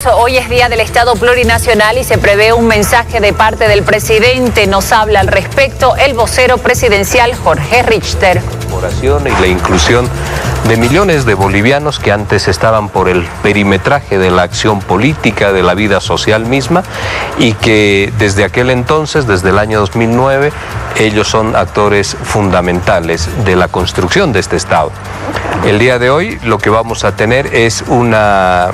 Hoy es día del Estado plurinacional y se prevé un mensaje de parte del presidente. Nos habla al respecto el vocero presidencial Jorge Richter. Y la inclusión de millones de bolivianos que antes estaban por el perimetraje de la acción política, de la vida social misma, y que desde aquel entonces, desde el año 2009, ellos son actores fundamentales de la construcción de este Estado. El día de hoy lo que vamos a tener es una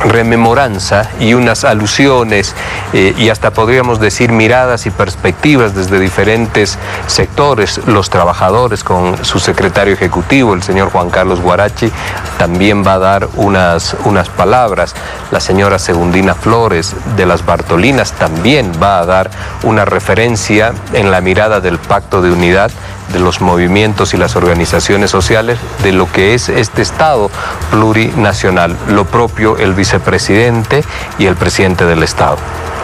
rememoranza y unas alusiones y hasta podríamos decir miradas y perspectivas desde diferentes sectores. Los trabajadores con su secretario ejecutivo, el señor Juan Carlos Guarachi, también va a dar unas palabras. La señora Segundina Flores de las Bartolinas también va a dar una referencia en la mirada del Pacto de Unidad de los movimientos y las organizaciones sociales de lo que es este Estado plurinacional. Lo propio el vicepresidente y el presidente del Estado.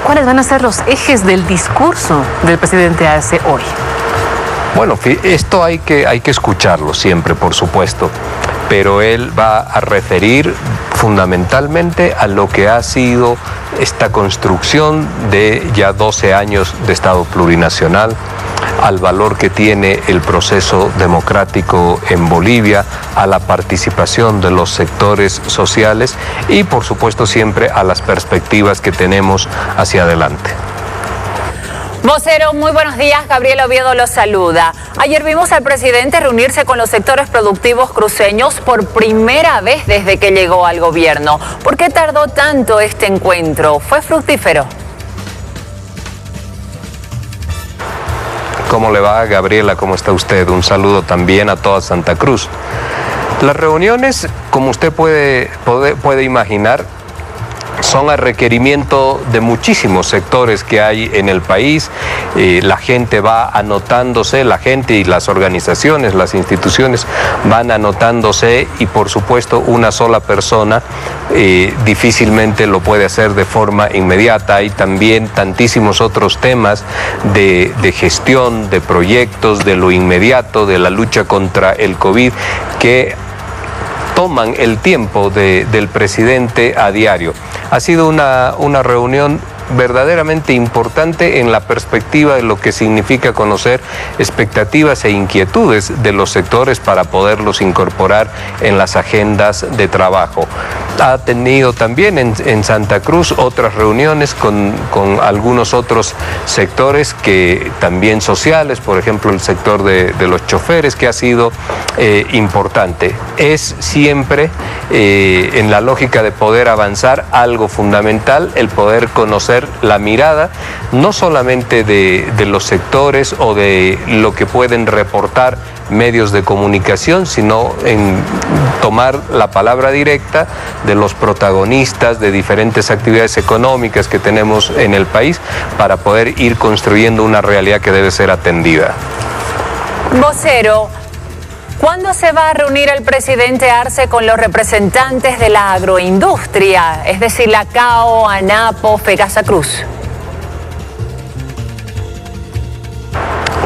¿Cuáles van a ser los ejes del discurso del presidente Arce hoy? Bueno, esto hay que escucharlo siempre, por supuesto, pero él va a referir fundamentalmente a lo que ha sido esta construcción de ya 12 años de Estado plurinacional, al valor que tiene el proceso democrático en Bolivia, a la participación de los sectores sociales y, por supuesto, siempre a las perspectivas que tenemos hacia adelante. Vocero, muy buenos días. Gabriela Oviedo los saluda. Ayer vimos al presidente reunirse con los sectores productivos cruceños por primera vez desde que llegó al gobierno. ¿Por qué tardó tanto este encuentro? ¿Fue fructífero? ¿Cómo le va, Gabriela? ¿Cómo está usted? Un saludo también a toda Santa Cruz. Las reuniones, como usted puede imaginar, son a requerimiento de muchísimos sectores que hay en el país. La gente va anotándose, la gente y las organizaciones, las instituciones van anotándose y, por supuesto, una sola persona difícilmente lo puede hacer de forma inmediata. Hay también tantísimos otros temas de gestión, de proyectos, de lo inmediato, de la lucha contra el COVID, que toman el tiempo del presidente a diario. Ha sido una reunión verdaderamente importante en la perspectiva de lo que significa conocer expectativas e inquietudes de los sectores para poderlos incorporar en las agendas de trabajo. Ha tenido también en Santa Cruz otras reuniones con algunos otros sectores que también sociales, por ejemplo el sector de los choferes, que ha sido importante. Es siempre en la lógica de poder avanzar algo fundamental, el poder conocer la mirada no solamente de los sectores o de lo que pueden reportar medios de comunicación, sino en tomar la palabra directa de los protagonistas de diferentes actividades económicas que tenemos en el país para poder ir construyendo una realidad que debe ser atendida. Vocero, ¿cuándo se va a reunir el presidente Arce con los representantes de la agroindustria, es decir, la CAO, ANAPO, FEGASA Cruz?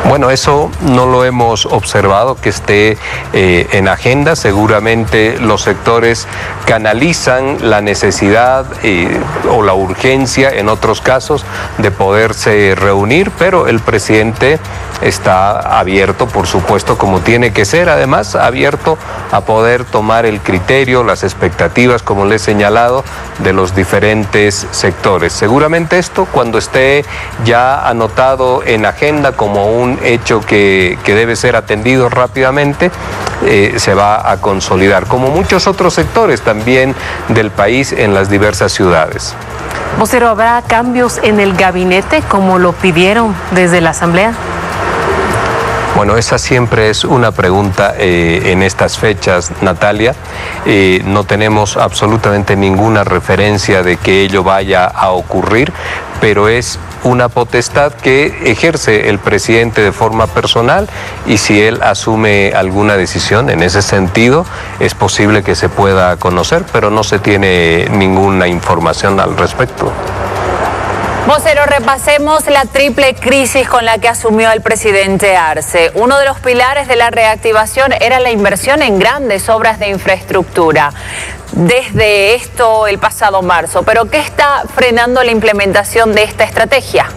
Bueno, eso no lo hemos observado que esté en agenda. Seguramente los sectores canalizan la necesidad o la urgencia, en otros casos, de poderse reunir, pero el presidente está abierto, por supuesto, como tiene que ser, además abierto a poder tomar el criterio, las expectativas, como le he señalado, de los diferentes sectores. Seguramente esto, cuando esté ya anotado en agenda como un hecho que debe ser atendido rápidamente, se va a consolidar, como muchos otros sectores también del país en las diversas ciudades. Vocero, ¿habrá cambios en el gabinete como lo pidieron desde la Asamblea? Bueno, esa siempre es una pregunta en estas fechas, Natalia. No tenemos absolutamente ninguna referencia de que ello vaya a ocurrir, pero es una potestad que ejerce el presidente de forma personal y si él asume alguna decisión en ese sentido, es posible que se pueda conocer, pero no se tiene ninguna información al respecto. Vocero, repasemos la triple crisis con la que asumió el presidente Arce. Uno de los pilares de la reactivación era la inversión en grandes obras de infraestructura. desde esto el pasado marzo, pero ¿qué está frenando la implementación de esta estrategia?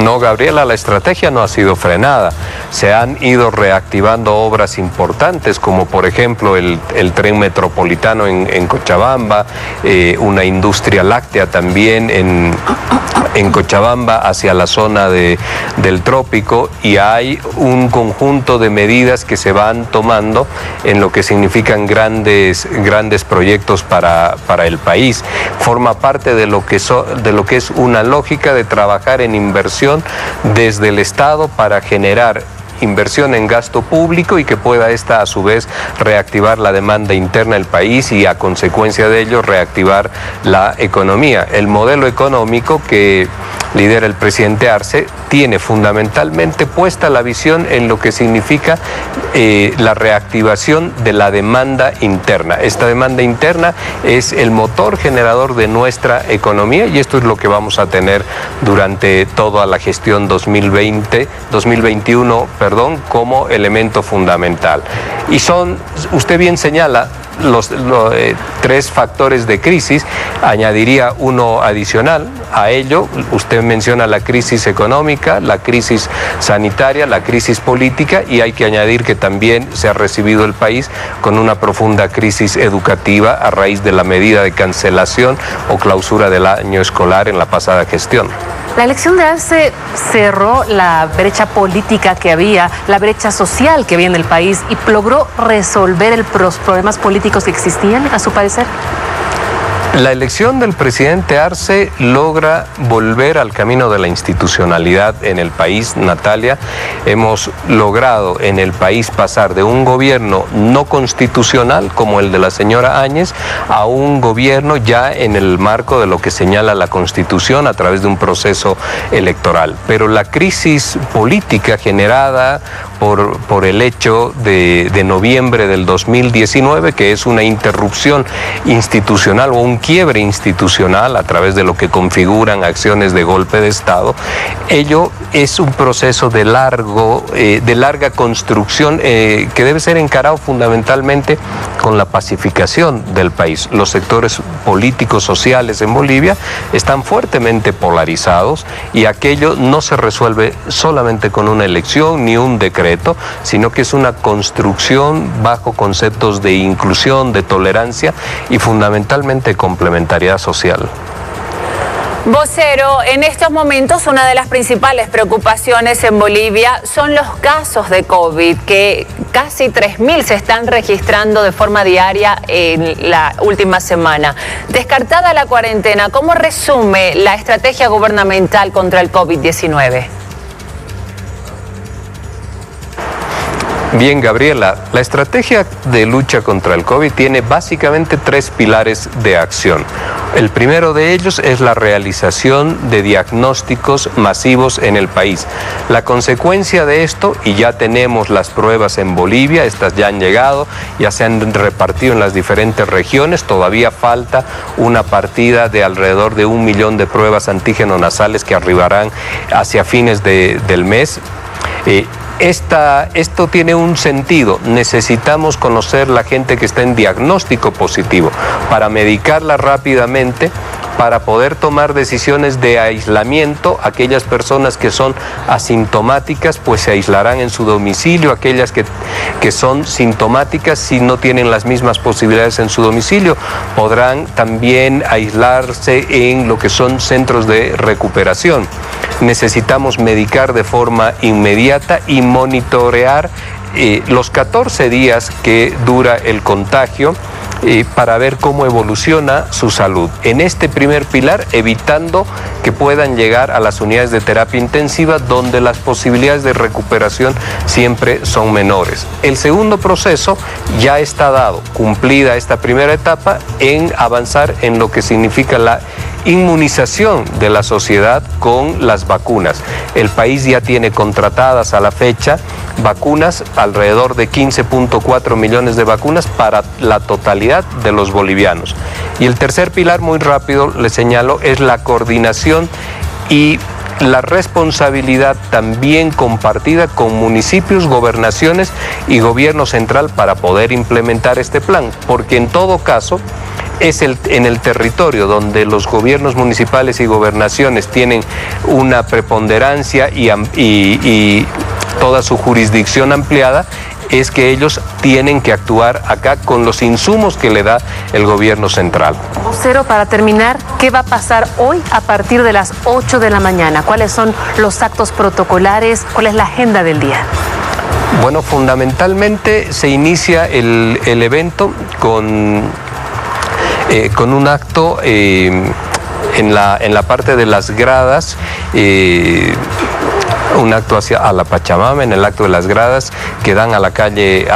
No, Gabriela, la estrategia no ha sido frenada. Se han ido reactivando obras importantes, como por ejemplo el tren metropolitano en Cochabamba, una industria láctea también en Cochabamba hacia la zona del trópico, y hay un conjunto de medidas que se van tomando en lo que significan grandes proyectos para el país. Forma parte de lo que es una lógica de trabajar en inversión desde el Estado para generar inversión en gasto público y que pueda esta a su vez reactivar la demanda interna del país y a consecuencia de ello reactivar la economía. El modelo económico que lidera el presidente Arce tiene fundamentalmente puesta la visión en lo que significa la reactivación de la demanda interna. Esta demanda interna es el motor generador de nuestra economía y esto es lo que vamos a tener durante toda la gestión 2021, como elemento fundamental. Y usted bien señala, los tres factores de crisis. Añadiría uno adicional a ello. Usted menciona la crisis económica, la crisis sanitaria, la crisis política, y hay que añadir que también se ha recibido el país con una profunda crisis educativa a raíz de la medida de cancelación o clausura del año escolar en la pasada gestión. La elección de Arce cerró la brecha política que había, la brecha social que había en el país, y logró resolver los problemas políticos que existían, a su parecer. La elección del presidente Arce logra volver al camino de la institucionalidad en el país, Natalia. Hemos logrado en el país pasar de un gobierno no constitucional como el de la señora Áñez a un gobierno ya en el marco de lo que señala la Constitución a través de un proceso electoral. Pero la crisis política generada por el hecho de noviembre del 2019, que es una interrupción institucional o un quiebre institucional a través de lo que configuran acciones de golpe de Estado, ello es un proceso de larga construcción que debe ser encarado fundamentalmente con la pacificación del país. Los sectores políticos, sociales en Bolivia están fuertemente polarizados y aquello no se resuelve solamente con una elección ni un decreto, sino que es una construcción bajo conceptos de inclusión, de tolerancia y fundamentalmente complementariedad social. Vocero, en estos momentos una de las principales preocupaciones en Bolivia son los casos de COVID, que casi 3.000 se están registrando de forma diaria en la última semana. Descartada la cuarentena, ¿cómo resume la estrategia gubernamental contra el COVID-19? Bien, Gabriela, la estrategia de lucha contra el COVID tiene básicamente tres pilares de acción. El primero de ellos es la realización de diagnósticos masivos en el país. La consecuencia de esto, y ya tenemos las pruebas en Bolivia, estas ya han llegado, ya se han repartido en las diferentes regiones, todavía falta una partida de alrededor de 1 millón de pruebas antígeno nasales que arribarán hacia fines del mes. Esto tiene un sentido. Necesitamos conocer la gente que está en diagnóstico positivo para medicarla rápidamente, para poder tomar decisiones de aislamiento. Aquellas personas que son asintomáticas pues se aislarán en su domicilio, aquellas que son sintomáticas, si no tienen las mismas posibilidades en su domicilio, podrán también aislarse en lo que son centros de recuperación. Necesitamos medicar de forma inmediata y monitorear los 14 días que dura el contagio para ver cómo evoluciona su salud. En este primer pilar, evitando que puedan llegar a las unidades de terapia intensiva, donde las posibilidades de recuperación siempre son menores. El segundo proceso ya está dado, cumplida esta primera etapa, en avanzar en lo que significa la inmunización de la sociedad con las vacunas. El país ya tiene contratadas a la fecha vacunas, alrededor de 15.4 millones de vacunas para la totalidad de los bolivianos. Y el tercer pilar, muy rápido le señalo, es la coordinación y la responsabilidad también compartida con municipios, gobernaciones y gobierno central para poder implementar este plan, porque en todo caso es en el territorio donde los gobiernos municipales y gobernaciones tienen una preponderancia y toda su jurisdicción ampliada, es que ellos tienen que actuar acá con los insumos que le da el gobierno central. Vocero, para terminar, ¿qué va a pasar hoy a partir de las 8 de la mañana? ¿Cuáles son los actos protocolares? ¿Cuál es la agenda del día? Bueno, fundamentalmente se inicia el evento con un acto en la parte de las gradas, un acto a la Pachamama, en el acto de las gradas que dan a la calle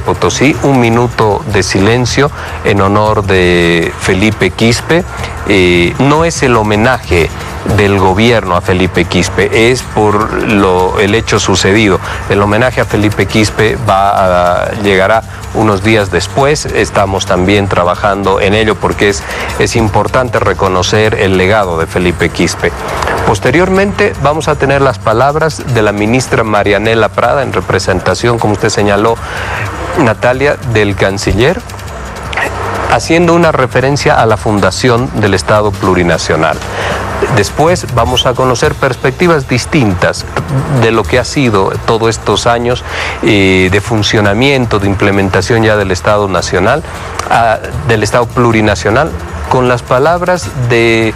Potosí, 1 minuto de silencio en honor de Felipe Quispe. No es el homenaje del gobierno a Felipe Quispe, es por el hecho sucedido. El homenaje a Felipe Quispe llegará unos días después. Estamos también trabajando en ello porque es importante reconocer el legado de Felipe Quispe. Posteriormente vamos a tener las palabras de la ministra Marianela Prada en representación, como usted señaló, Natalia, del canciller, haciendo una referencia a la fundación del Estado Plurinacional. Después vamos a conocer perspectivas distintas de lo que ha sido todos estos años de funcionamiento, de implementación ya del Estado nacional, del Estado plurinacional, con las palabras de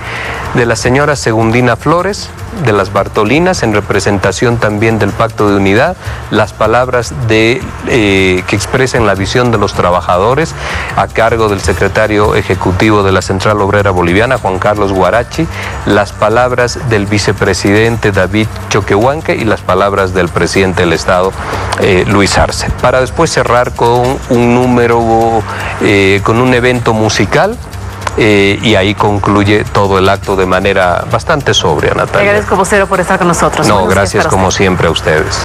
la señora Segundina Flores, de las Bartolinas, en representación también del Pacto de Unidad, las palabras que expresen la visión de los trabajadores a cargo del secretario ejecutivo de la Central Obrera Boliviana, Juan Carlos Guarachi, las palabras del vicepresidente David Choquehuanque y las palabras del presidente del Estado, Luis Arce, para después cerrar con con un evento musical. Y ahí concluye todo el acto de manera bastante sobria, Natalia. Le agradezco, vocero, por estar con nosotros. No, gracias como siempre a ustedes.